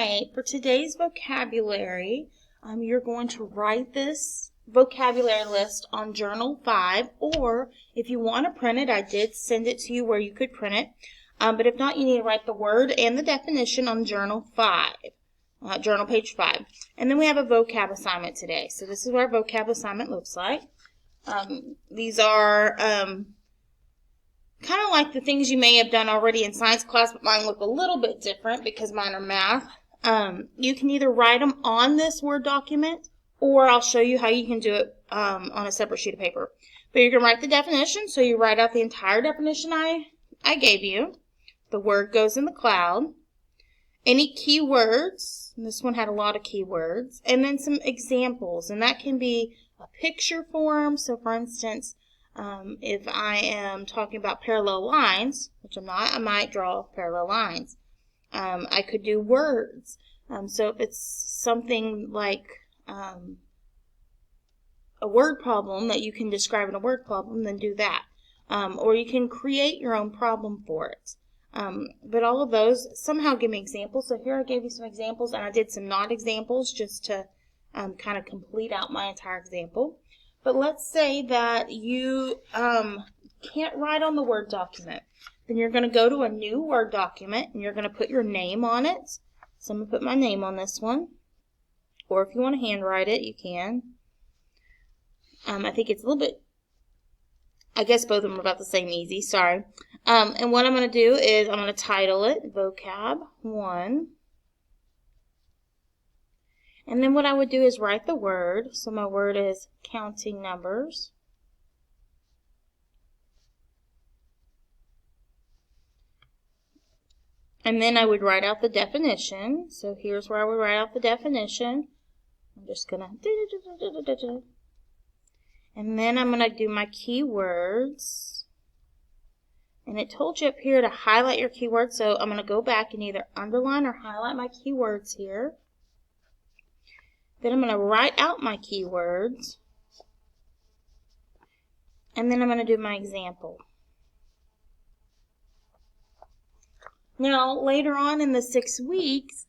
right, for today's vocabulary, you're going to write this vocabulary list on Journal 5, or if you want to print it, I did send it to you where you could print it. But if not, you need to write the word and the definition on Journal 5, Journal page 5. And then we have a vocab assignment today. So this is what our vocab assignment looks like. These are kind of like the things you may have done already in science class, but mine look a little bit different because mine are math. You can either write them on this Word document, or I'll show you how you can do it on a separate sheet of paper. But you can write the definition, so you write out the entire definition I gave you. The word goes in the cloud. Any keywords, and this one had a lot of keywords, and then some examples, and that can be a picture form. So for instance, if I am talking about parallel lines, which I'm not, I might draw parallel lines. I could do words. So if it's something like a word problem that you can describe in a word problem, then do that. Or you can create your own problem for it. But all of those somehow give me examples. So here I gave you some examples, and I did some not examples just to kind of complete out my entire example. But let's say that you can't write on the Word document. Then you're going to go to a new Word document, and you're going to put your name on it. So I'm going to put my name on this one. Or if you want to handwrite it, you can. I think it's a little bit, I guess both of them are about the same easy, sorry. And what I'm going to do is I'm going to title it Vocab 1. And then what I would do is write the word. So my word is counting numbers. And then I would write out the definition. So here's where I would write out the definition. I'm just going to... And then I'm going to do my keywords. And it told you up here to highlight your keywords. So I'm going to go back and either underline or highlight my keywords here. Then I'm going to write out my keywords. And then I'm going to do my example. Now, later on in the 6 weeks,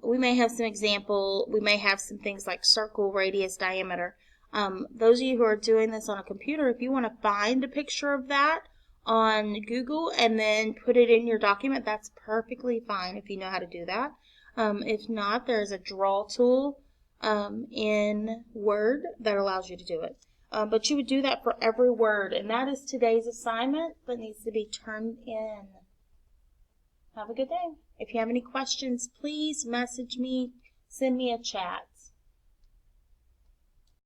we may have some example. We may have some things like circle, radius, diameter. Those of you who are doing this on a computer, if you want to find a picture of that on Google and then put it in your document, that's perfectly fine if you know how to do that. If not, there's a draw tool in Word that allows you to do it. But you would do that for every word, and that is today's assignment that needs to be turned in. Have a good day. If you have any questions, please message me, send me a chat.